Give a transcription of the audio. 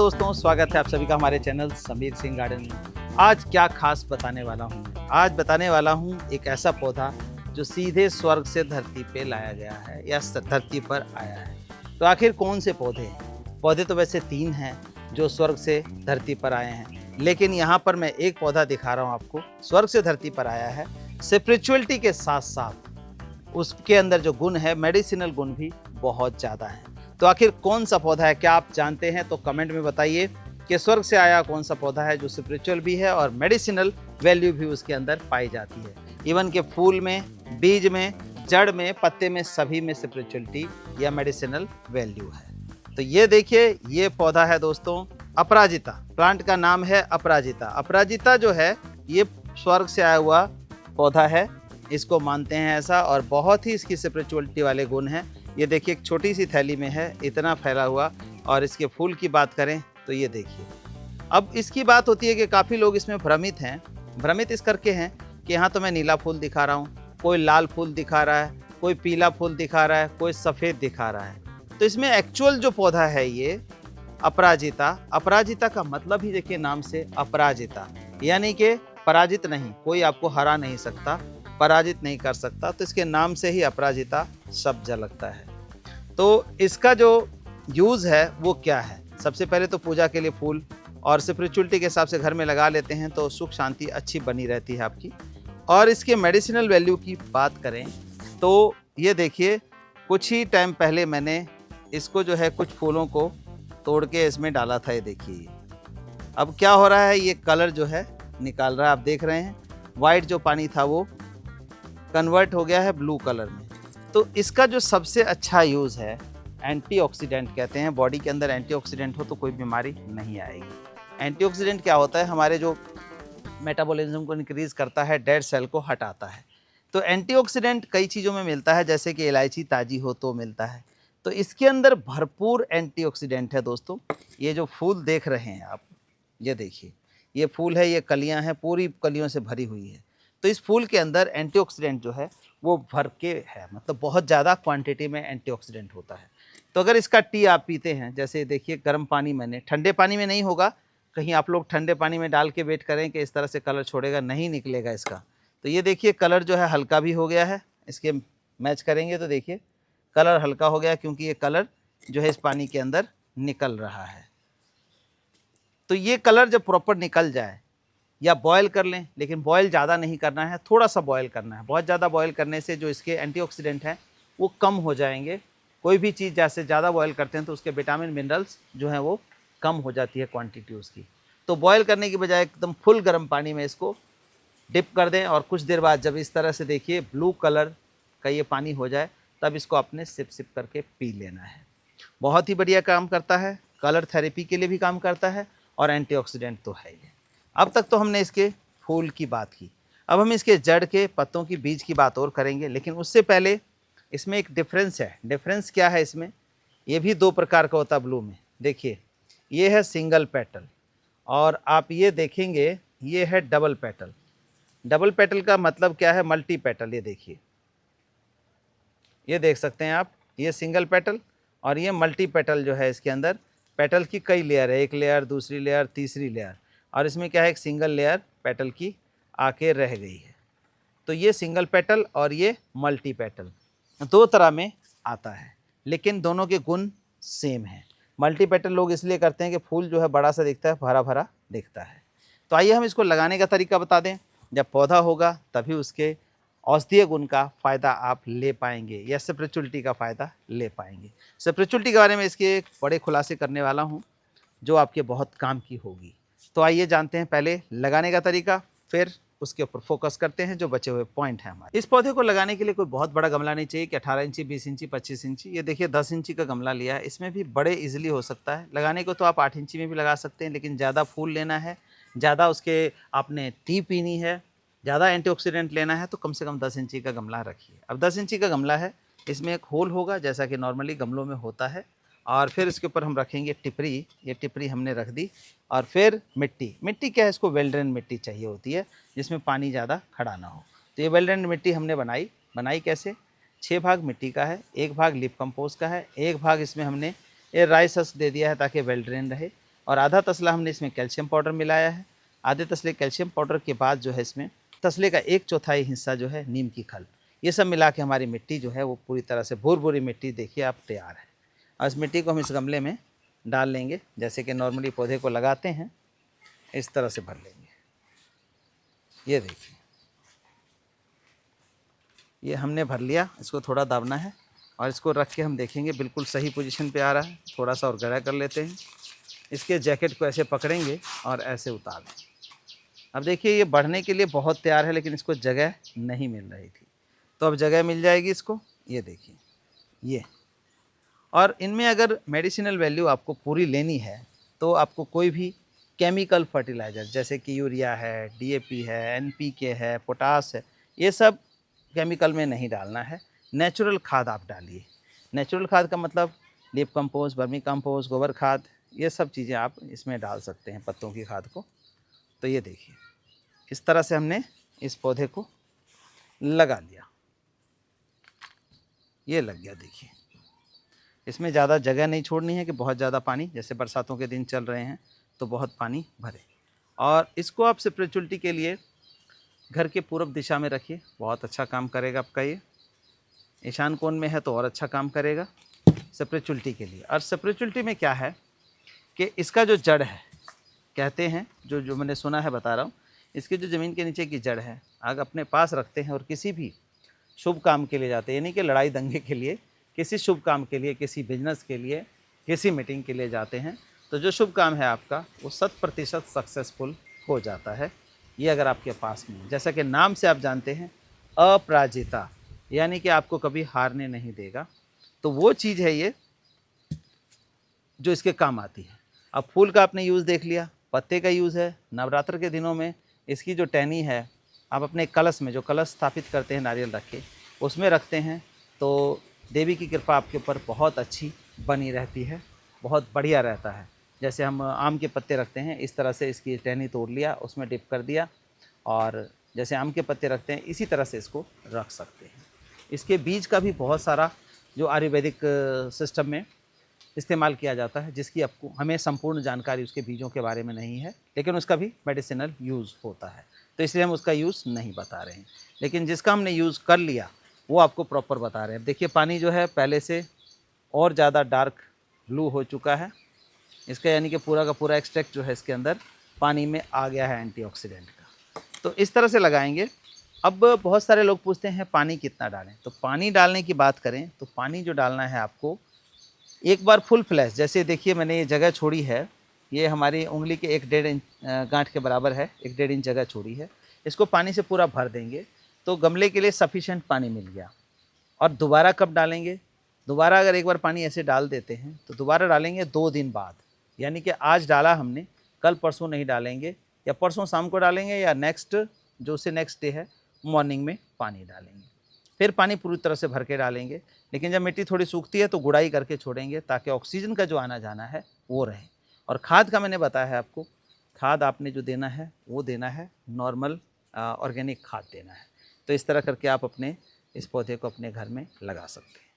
दोस्तों, स्वागत है आप सभी का हमारे चैनल समीर सिंह गार्डन में। आज क्या खास बताने वाला हूँ मैं? आज बताने वाला हूँ एक ऐसा पौधा जो सीधे स्वर्ग से धरती पे लाया गया है या धरती पर आया है। तो आखिर कौन से पौधे हैं? पौधे तो वैसे 3 हैं जो स्वर्ग से धरती पर आए हैं, लेकिन यहाँ पर मैं एक पौधा दिखा रहा हूँ आपको, स्वर्ग से धरती पर आया है। स्पिरिचुअलिटी के साथ साथ उसके अंदर जो गुण है, मेडिसिनल गुण भी बहुत ज़्यादा है। तो आखिर कौन सा पौधा है, क्या आप जानते हैं? तो कमेंट में बताइए कि स्वर्ग से आया कौन सा पौधा है जो स्पिरिचुअल भी है और मेडिसिनल वैल्यू भी उसके अंदर पाई जाती है। इवन के फूल में, बीज में, जड़ में, पत्ते में, सभी में स्पिरिचुअलिटी या मेडिसिनल वैल्यू है। तो ये देखिए, ये पौधा है दोस्तों अपराजिता। प्लांट का नाम है अपराजिता। अपराजिता जो है ये स्वर्ग से आया हुआ पौधा है, इसको मानते हैं ऐसा, और बहुत ही इसकी स्पिरिचुअलिटी वाले गुण हैं। ये देखिए एक छोटी सी थैली में है, इतना फैला हुआ। और इसके फूल की बात करें तो ये देखिए। अब इसकी बात होती है कि काफ़ी लोग इसमें भ्रमित हैं। भ्रमित इस करके हैं कि यहाँ तो मैं नीला फूल दिखा रहा हूँ, कोई लाल फूल दिखा रहा है, कोई पीला फूल दिखा रहा है, कोई सफ़ेद दिखा रहा है। तो इसमें एक्चुअल जो पौधा है ये अपराजिता। अपराजिता का मतलब ही देखिए नाम से, अपराजिता यानी कि पराजित नहीं, कोई आपको हरा नहीं सकता, पराजित नहीं कर सकता। तो इसके नाम से ही अपराजिता शब्द झलकता है। तो इसका जो यूज़ है वो क्या है? सबसे पहले तो पूजा के लिए फूल, और स्पिरिचुअलिटी के हिसाब से घर में लगा लेते हैं तो सुख शांति अच्छी बनी रहती है आपकी। और इसके मेडिसिनल वैल्यू की बात करें तो ये देखिए, कुछ ही टाइम पहले मैंने इसको जो है कुछ फूलों को तोड़ के इसमें डाला था। ये देखिए, अब क्या हो रहा है, ये कलर जो है निकाल रहा है। आप देख रहे हैं वाइट जो पानी था वो कन्वर्ट हो गया है ब्लू कलर में। तो इसका जो सबसे अच्छा यूज़ है, एंटीऑक्सीडेंट कहते हैं। बॉडी के अंदर एंटीऑक्सीडेंट हो तो कोई बीमारी नहीं आएगी। एंटीऑक्सीडेंट क्या होता है? हमारे जो मेटाबॉलिज्म को इंक्रीज़ करता है, डेड सेल को हटाता है। तो एंटीऑक्सीडेंट कई चीज़ों में मिलता है, जैसे कि इलायची ताज़ी हो तो मिलता है। तो इसके अंदर भरपूर एंटीऑक्सीडेंट है दोस्तों। ये जो फूल देख रहे हैं आप, ये देखिए, ये फूल है, ये कलियां हैं, पूरी कलियों से भरी हुई है। तो इस फूल के अंदर एंटीऑक्सीडेंट जो है वो भर के है, मतलब बहुत ज़्यादा क्वांटिटी में एंटीऑक्सीडेंट होता है। तो अगर इसका टी आप पीते हैं, जैसे देखिए गर्म पानी, मैंने ठंडे पानी में नहीं होगा, कहीं आप लोग ठंडे पानी में डाल के वेट करें कि इस तरह से कलर छोड़ेगा, नहीं निकलेगा इसका। तो ये देखिए कलर जो है हल्का भी हो गया है, इसके मैच करेंगे तो देखिए कलर हल्का हो गया, क्योंकि ये कलर जो है इस पानी के अंदर निकल रहा है। तो ये कलर जब प्रॉपर निकल जाए, या बॉयल कर लें, लेकिन बॉयल ज़्यादा नहीं करना है, थोड़ा सा बॉयल करना है। बहुत ज़्यादा बॉयल करने से जो इसके एंटीऑक्सीडेंट हैं वो कम हो जाएंगे। कोई भी चीज़ जैसे ज़्यादा बॉयल करते हैं तो उसके विटामिन मिनरल्स जो हैं वो कम हो जाती है क्वांटिटी उसकी। तो बॉयल करने की बजाय एकदम फुल गर्म पानी में इसको डिप कर दें, और कुछ देर बाद जब इस तरह से देखिए ब्लू कलर का ये पानी हो जाए, तब इसको अपने सिप सिप करके पी लेना है। बहुत ही बढ़िया काम करता है, कलर थेरेपी के लिए भी काम करता है, और एंटीऑक्सीडेंट तो है ही। अब तक तो हमने इसके फूल की बात की, अब हम इसके जड़ के, पत्तों की, बीज की बात और करेंगे। लेकिन उससे पहले इसमें एक डिफरेंस है। डिफरेंस क्या है इसमें? ये भी 2 प्रकार का होता है ब्लू में। देखिए, ये है सिंगल पेटल, और आप ये देखेंगे ये है डबल पेटल। डबल पेटल का मतलब क्या है? Multi petal. ये देखिए, ये देख सकते हैं आप, ये सिंगल पेटल और ये मल्टी पेटल जो है। इसके अंदर पेटल की कई लेयर है, एक लेयर, दूसरी लेयर, तीसरी लेयर, और इसमें क्या है, एक सिंगल लेयर पेटल की आके रह गई है। तो ये सिंगल पेटल और ये मल्टी पेटल 2 तरह में आता है, लेकिन दोनों के गुण सेम हैं। मल्टी पेटल लोग इसलिए करते हैं कि फूल जो है बड़ा सा दिखता है, भरा भरा दिखता है। तो आइए हम इसको लगाने का तरीका बता दें। जब पौधा होगा तभी उसके औषधीय गुण का फ़ायदा आप ले पाएंगे, या स्पिरिचुअलिटी का फ़ायदा ले पाएंगे। स्पिरिचुअलिटी के बारे में इसके एक बड़े खुलासे करने वाला हूँ जो आपके बहुत काम की होगी। तो आइए जानते हैं पहले लगाने का तरीका, फिर उसके ऊपर फोकस करते हैं जो बचे हुए पॉइंट हैं हमारे। इस पौधे को लगाने के लिए कोई बहुत बड़ा गमला नहीं चाहिए कि 18 इंची, 20 इंची, 25 इंची। ये देखिए 10 इंची का गमला लिया है, इसमें भी बड़े इजीली हो सकता है लगाने को। तो आप 8 इंची में भी लगा सकते हैं, लेकिन ज़्यादा फूल लेना है, ज़्यादा उसके आपने टी पीनी है, ज़्यादा एंटीऑक्सीडेंट लेना है, तो कम से कम 10 इंची का गमला रखिए। अब 10 इंची का गमला है, इसमें एक होल होगा जैसा कि नॉर्मली गमलों में होता है, और फिर इसके ऊपर हम रखेंगे टिपरी। ये टिपरी हमने रख दी, और फिर मिट्टी। मिट्टी क्या है, इसको वेल ड्रेन मिट्टी चाहिए होती है, जिसमें पानी ज़्यादा खड़ा ना हो। तो ये वेल ड्रेन मिट्टी हमने बनाई कैसे? 6 भाग मिट्टी का है, 1 भाग लिप कंपोस्ट का है, 1 भाग इसमें हमने ये राइस हस्क दे दिया है ताकि वेल ड्रेन रहे, और आधा तसला हमने इसमें कैल्शियम पाउडर मिलाया है। आधे तसले कैल्शियम पाउडर के बाद जो है इसमें तसले का 1/4 हिस्सा जो है नीम की खल। ये सब मिला के हमारी मिट्टी जो है वो पूरी तरह से भूर-भूरी मिट्टी देखिए आप तैयार है। और इस मिट्टी को हम इस गमले में डाल लेंगे, जैसे कि नॉर्मली पौधे को लगाते हैं इस तरह से भर लेंगे। ये देखिए, ये हमने भर लिया। इसको थोड़ा दाबना है और इसको रख के हम देखेंगे बिल्कुल सही पोजीशन पे आ रहा है। थोड़ा सा और गहरा कर लेते हैं। इसके जैकेट को ऐसे पकड़ेंगे और ऐसे उतार दें। अब देखिए ये बढ़ने के लिए बहुत तैयार है, लेकिन इसको जगह नहीं मिल रही थी, तो अब जगह मिल जाएगी इसको। ये देखिए ये, और इनमें अगर मेडिसिनल वैल्यू आपको पूरी लेनी है तो आपको कोई भी केमिकल फर्टिलाइज़र जैसे कि यूरिया है, डीएपी है, एनपीके है, पोटास है, ये सब केमिकल में नहीं डालना है। नेचुरल खाद आप डालिए। नेचुरल खाद का मतलब लीफ कंपोस्ट, वर्मी कंपोस्ट, गोबर खाद, ये सब चीज़ें आप इसमें डाल सकते हैं, पत्तों की खाद को। तो ये देखिए इस तरह से हमने इस पौधे को लगा लिया। ये लग गया। देखिए इसमें ज़्यादा जगह नहीं छोड़नी है कि बहुत ज़्यादा पानी, जैसे बरसातों के दिन चल रहे हैं तो बहुत पानी भरे। और इसको आप स्पिरिचुअलिटी के लिए घर के पूर्व दिशा में रखिए, बहुत अच्छा काम करेगा आपका। ये ईशान कोण में है तो और अच्छा काम करेगा स्पिरिचुअलिटी के लिए। और स्पिरिचुअलिटी में क्या है कि इसका जो जड़ है, कहते हैं जो मैंने सुना है बता रहा हूँ, इसकी जो ज़मीन के नीचे की जड़ है, अगर अपने पास रखते हैं और किसी भी शुभ काम के लिए जाते हैं, यानी कि लड़ाई दंगे के लिए, किसी शुभ काम के लिए, किसी बिजनेस के लिए, किसी मीटिंग के लिए जाते हैं, तो जो शुभ काम है आपका वो 100% सक्सेसफुल हो जाता है। ये अगर आपके पास में, जैसा कि नाम से आप जानते हैं अपराजिता, यानी कि आपको कभी हारने नहीं देगा, तो वो चीज़ है ये जो इसके काम आती है। अब फूल का आपने यूज़ देख लिया, पत्ते का यूज़ है। नवरात्र के दिनों में इसकी जो टहनी है आप अपने कलश में, जो कलश स्थापित करते हैं नारियल रख के, उसमें रखते हैं, तो देवी की कृपा आपके ऊपर बहुत अच्छी बनी रहती है, बहुत बढ़िया रहता है। जैसे हम आम के पत्ते रखते हैं, इस तरह से इसकी टहनी तोड़ लिया, उसमें डिप कर दिया, और जैसे आम के पत्ते रखते हैं इसी तरह से इसको रख सकते हैं। इसके बीज का भी बहुत सारा जो आयुर्वेदिक सिस्टम में इस्तेमाल किया जाता है, जिसकी आपको हमें संपूर्ण जानकारी उसके बीजों के बारे में नहीं है, लेकिन उसका भी मेडिसिनल यूज़ होता है, तो इसलिए हम उसका यूज़ नहीं बता रहे हैं। लेकिन जिसका हमने यूज़ कर लिया वो आपको प्रॉपर बता रहे हैं। देखिए पानी जो है पहले से और ज़्यादा डार्क ब्लू हो चुका है इसका, यानी कि पूरा का पूरा एक्सट्रैक्ट जो है इसके अंदर पानी में आ गया है एंटीऑक्सीडेंट का। तो इस तरह से लगाएंगे। अब बहुत सारे लोग पूछते हैं पानी कितना डालें, तो पानी डालने की बात करें तो पानी जो डालना है आपको, एक बार फुल फ्लैश, जैसे देखिए मैंने ये जगह छोड़ी है, ये हमारी उंगली के 1-1.5 इंच गांठ के बराबर है, 1-1.5 इंच जगह छोड़ी है, इसको पानी से पूरा भर देंगे तो गमले के लिए सफिशेंट पानी मिल गया। और दोबारा कब डालेंगे, दोबारा अगर एक बार पानी ऐसे डाल देते हैं तो दोबारा डालेंगे 2 दिन बाद, यानी कि आज डाला हमने, कल परसों नहीं डालेंगे, या परसों शाम को डालेंगे, या नेक्स्ट जो से नेक्स्ट डे है मॉर्निंग में पानी डालेंगे। फिर पानी पूरी तरह से भर के डालेंगे, लेकिन जब मिट्टी थोड़ी सूखती है तो गुड़ाई करके छोड़ेंगे, ताकि ऑक्सीजन का जो आना जाना है वो रहे। और खाद का मैंने बताया है आपको, खाद आपने जो देना है वो देना है नॉर्मल ऑर्गेनिक खाद देना है। तो इस तरह करके आप अपने इस पौधे को अपने घर में लगा सकते हैं।